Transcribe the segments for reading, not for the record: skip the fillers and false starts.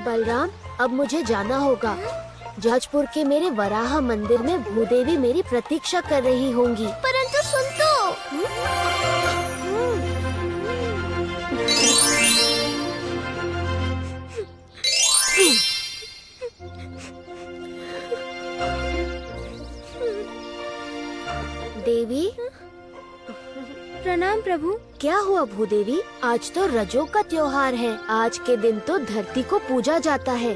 बलराम, अब मुझे जाना होगा। जजपुर के मेरे वराह मंदिर में भूदेवी मेरी प्रतीक्षा कर रही होंगी। परंतु सुन तो। देवी, प्रणाम प्रभु। क्या हुआ भूदेवी? आज तो रजो का त्योहार है। आज के दिन तो धरती को पूजा जाता है।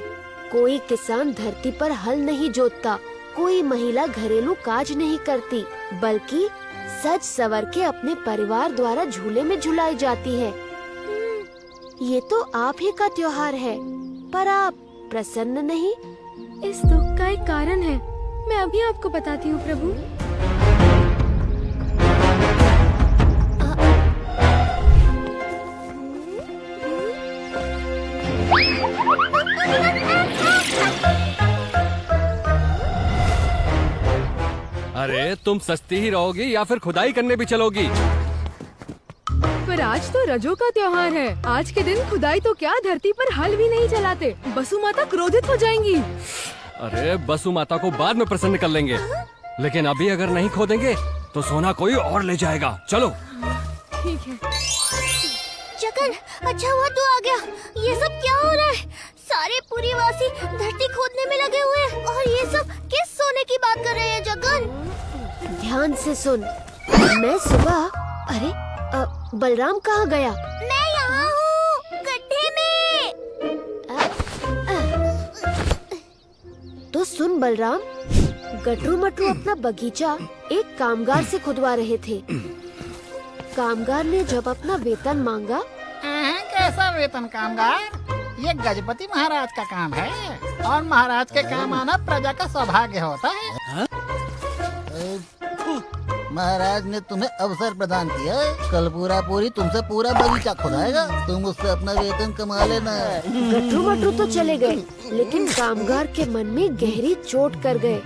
कोई किसान धरती पर हल नहीं जोतता, कोई महिला घरेलू काज नहीं करती, बल्कि सज सवर के अपने परिवार द्वारा झूले में झुलाई जाती है। ये तो आप ही का त्योहार है, पर आप प्रसन्न नहीं। इस दुख का एक कारण है, मैं अभी आपको बताती हूँ प्रभु। अरे तुम सस्ती ही रहोगी या फिर खुदाई करने भी चलोगी? पर आज तो रजो का त्योहार है। आज के दिन खुदाई तो क्या, धरती पर हल भी नहीं चलाते। बसु माता क्रोधित हो जाएंगी। अरे बसु माता को बाद में प्रसन्न कर लेंगे, लेकिन अभी अगर नहीं खोदेंगे तो सोना कोई और ले जाएगा। चलो। ठीक है। जगन, अच्छा हुआ तू आ गया। ये सब क्या हो रहा है? सारे पुरीवासी धरती खोदने में लगे हुए हैं और ये सब किस सोने की बात कर रहे हैं? जगन, ध्यान से सुन। मैं सुबह, अरे बलराम कहाँ गया? मैं यहाँ हूँ, गड्ढे में। तो सुन बलराम, गटरू मटरू अपना बगीचा एक कामगार से खुदवा रहे थे। कामगार ने जब अपना वेतन मांगा। कैसा वेतन कामगार? ये गजपति महाराज का काम है और महाराज के काम आना प्रजा का सौभाग्य होता है। महाराज ने तुम्हें अवसर प्रदान किया है। कल पूरी तुमसे पूरा बगीचा खुदाएगा। तुम उससे अपना वेतन कमा लेना। गटरू मटरू तो चले गए, लेकिन कामगार के मन में गहरी चोट कर गए।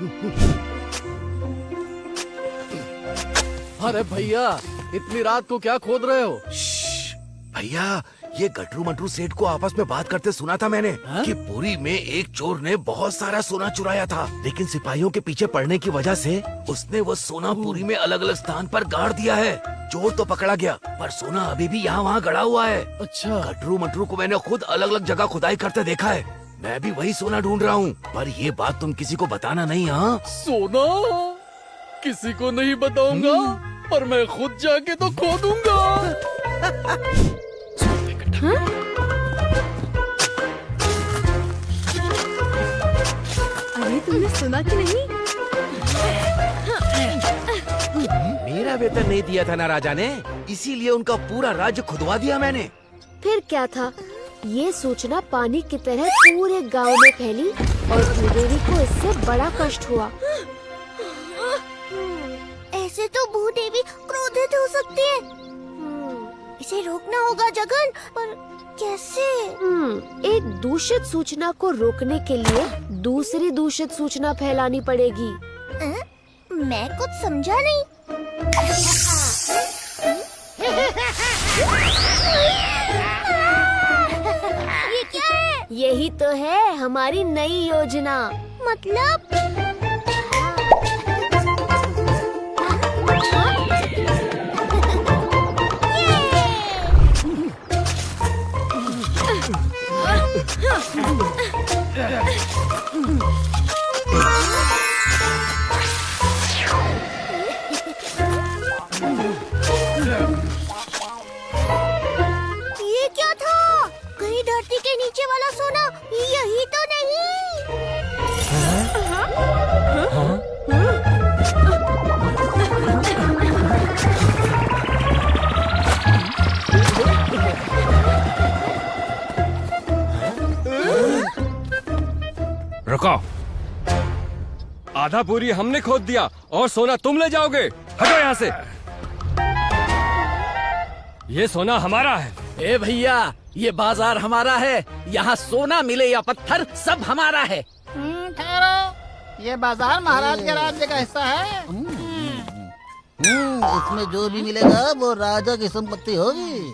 अरे भैया, इतनी रात को क्या खोद रहे हो? भैया, ये गटरू मटरू सेठ को आपस में बात करते सुना था मैंने कि पुरी में एक चोर ने बहुत सारा सोना चुराया था, लेकिन सिपाहियों के पीछे पड़ने की वजह से उसने वो सोना पुरी में अलग अलग स्थान पर गाड़ दिया है। चोर तो पकड़ा गया, पर सोना अभी भी यहाँ वहाँ गड़ा हुआ है। अच्छा। गटरू मटरू को मैंने खुद अलग अलग जगह खुदाई करते देखा है। मैं भी वही सोना ढूंढ रहा हूँ, पर ये बात तुम किसी को बताना नहीं। हाँ, सोना किसी को नहीं बताऊंगा, पर मैं खुद जाके तो खोदूंगा। अरे तुमने सुना कि नहीं? मेरा वेतन नहीं दिया था ना राजा ने, इसीलिए उनका पूरा राज्य खुदवा दिया मैंने। फिर क्या था, ये सूचना पानी की तरह पूरे गांव में फैली और भूदेवी को इससे बड़ा कष्ट हुआ। ऐसे तो भूदेवी क्रोधित हो सकती है। इसे रोकना होगा जगन, पर कैसे? एक दूषित सूचना को रोकने के लिए दूसरी दूषित सूचना फैलानी पड़ेगी। मैं कुछ समझा नहीं। ये क्या है? यही तो है हमारी नई योजना। मतलब? ये क्या था? कहीं धरती के नीचे वाला सोना यही तो नहीं? रुको, आधा पूरी हमने खोद दिया और सोना तुम ले जाओगे। हटो यहाँ से। ये सोना हमारा है। ए भैया, ये बाजार हमारा है। यहाँ सोना मिले या पत्थर, सब हमारा है। ठहरो, ये बाजार महाराज के राज्य का हिस्सा है। इसमें जो भी मिलेगा वो राजा की संपत्ति होगी।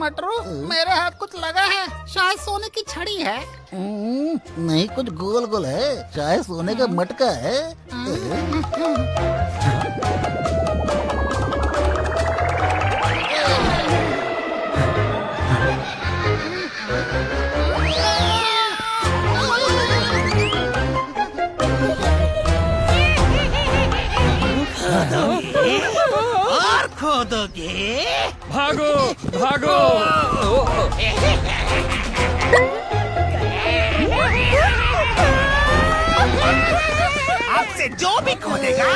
मटरू, मेरे हाथ कुछ लगा है, शायद सोने की छड़ी है। नहीं, कुछ गोल गोल है, शायद सोने का मटका है। और खोदोगे? भागो भागो। आपसे जो भी खोदेगा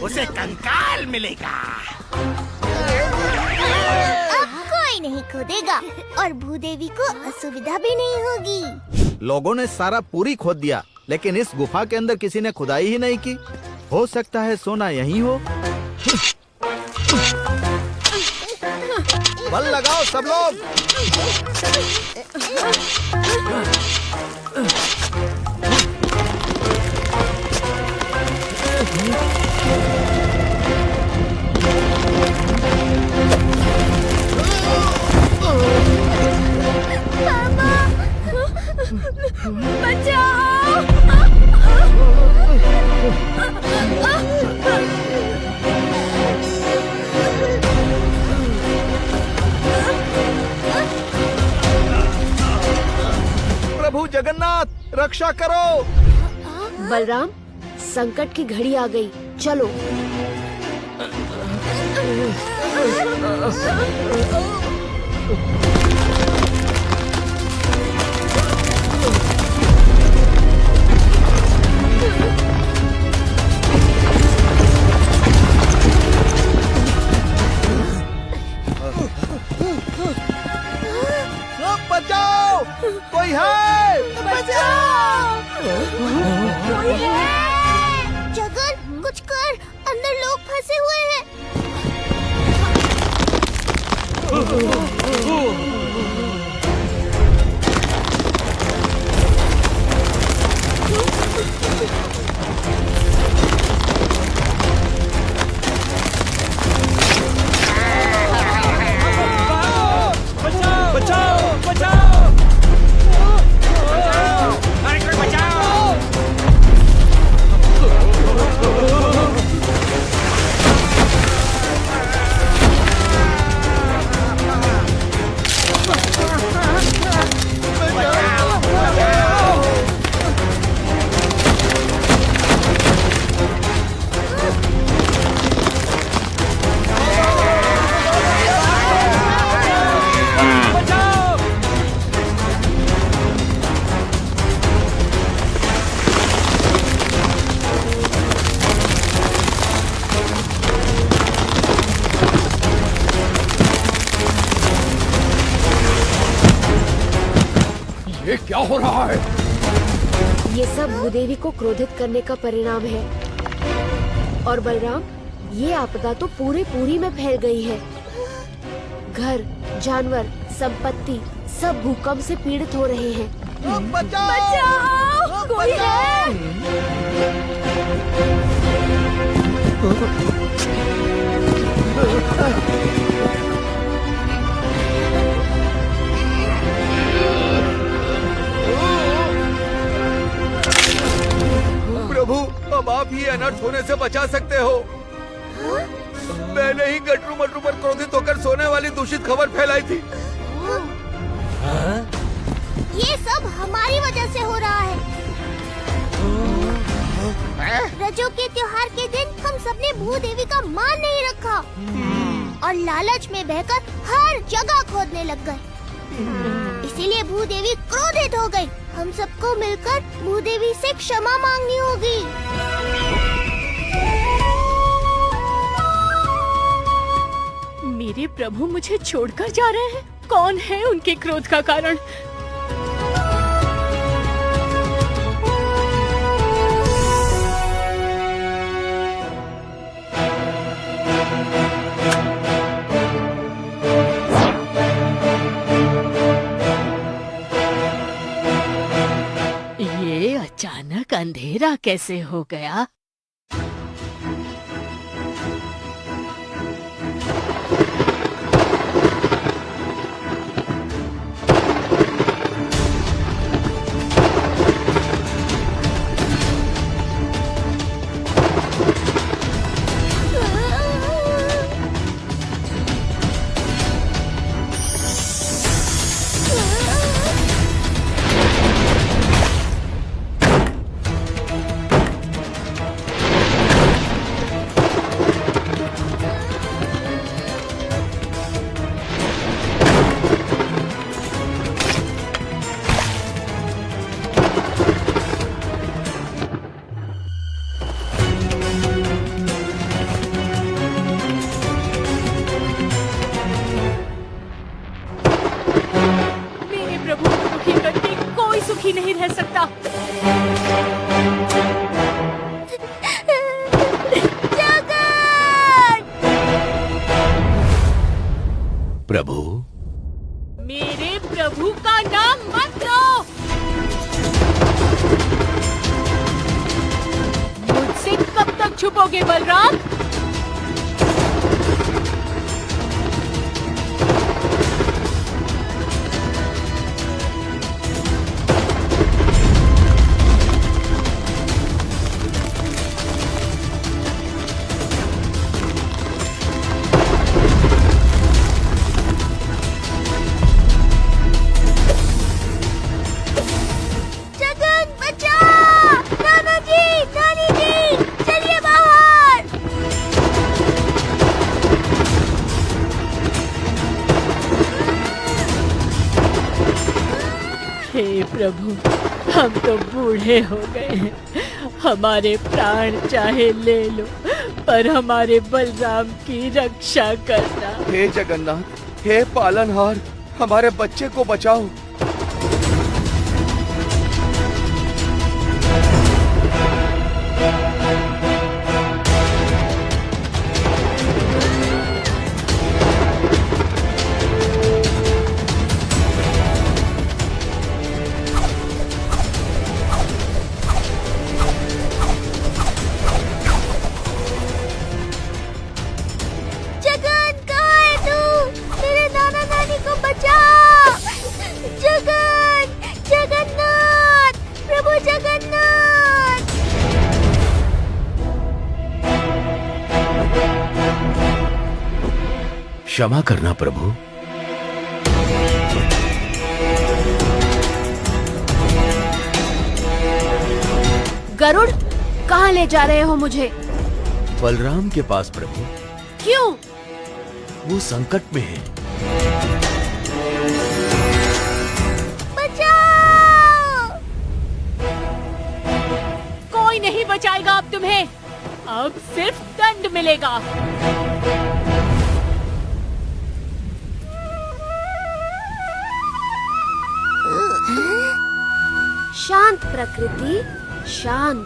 उसे कंकाल मिलेगा। अब कोई नहीं खोदेगा और भूदेवी को असुविधा भी नहीं होगी। लोगों ने सारा पूरी खोद दिया, लेकिन इस गुफा के अंदर किसी ने खुदाई ही नहीं की। हो सकता है सोना यहीं हो। बल लगाओ सब लोग। प्रभु जगन्नाथ, रक्षा करो। बलराम, संकट की घड़ी आ गई, चलो। बचाओ, कोई है? जगन, कुछ कर, अंदर लोग फंसे हुए हैं। ये क्या हो रहा है? ये सब भूदेवी को क्रोधित करने का परिणाम है। और बलराम, ये आपदा तो पूरे पुरी में फैल गई है। घर, जानवर, संपत्ति सब भूकंप से पीड़ित हो रहे हैं। बचाओ, कोई है? प्रभु, अब आप ही अनर्थ होने से बचा सकते हो। मैंने ही गटरू मटरू पर क्रोधित होकर सोने वाली दूषित खबर फैलाई थी। ये सब हमारी वजह से हो रहा है। रजो के त्योहार के दिन हम सबने भूदेवी का मान नहीं रखा और लालच में बहकर हर जगह खोदने लग गए। इसीलिए भूदेवी क्रोधित हो गई। हम सबको मिलकर भूदेवी से क्षमा मांगनी होगी। मेरे प्रभु मुझे छोड़कर जा रहे हैं। कौन है उनके क्रोध का कारण? ये अचानक अंधेरा कैसे हो गया? भी नहीं रह सकता। प्रभु, मेरे प्रभु का नाम मत लो। मुझसे कब तक छुपोगे बलराम? हे प्रभु, हम तो बूढ़े हो गए हैं। हमारे प्राण चाहे ले लो, पर हमारे बलराम की रक्षा करना। हे जगन्नाथ, हे पालनहार, हमारे बच्चे को बचाओ। क्षमा करना प्रभु। गरुड़, कहाँ ले जा रहे हो मुझे? बलराम के पास प्रभु। क्यों? वो संकट में है। बचाओ! कोई नहीं बचाएगा अब तुम्हें। अब सिर्फ दंड मिलेगा। शांत प्रकृति, शांत।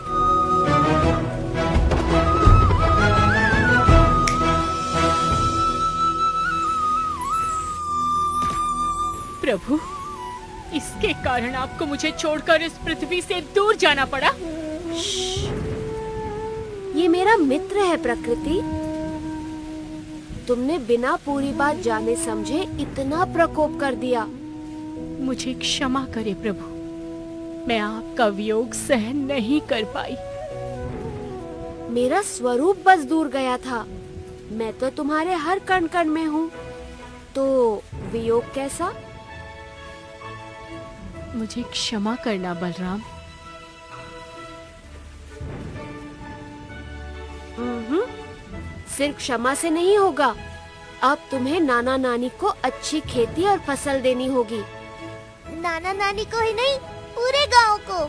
प्रभु, इसके कारण आपको मुझे छोड़कर इस पृथ्वी से दूर जाना पड़ा। ये मेरा मित्र है प्रकृति। तुमने बिना पूरी बात जाने समझे इतना प्रकोप कर दिया। मुझे क्षमा करे प्रभु, मैं आपका वियोग सहन नहीं कर पाई। मेरा स्वरूप बस दूर गया था। मैं तो तुम्हारे हर कण कण में हूँ, तो वियोग कैसा? मुझे क्षमा करना बलराम। सिर्फ क्षमा से नहीं होगा। अब तुम्हें नाना नानी को अच्छी खेती और फसल देनी होगी। नाना नानी को ही नहीं, पूरे गांव को।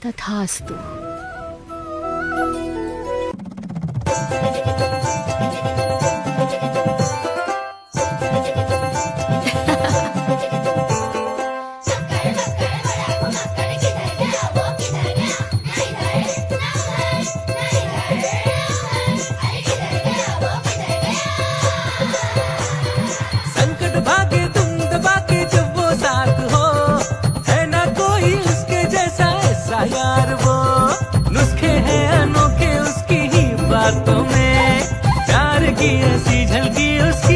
तथास्तु। संकट भागे तुम दबा के जब वो साथ हो, है ना कोई उसके जैसा ऐसा यार। वो नुस्खे हैं अनोखे उसकी ही बातों में, प्यार की ऐसी झलकी उस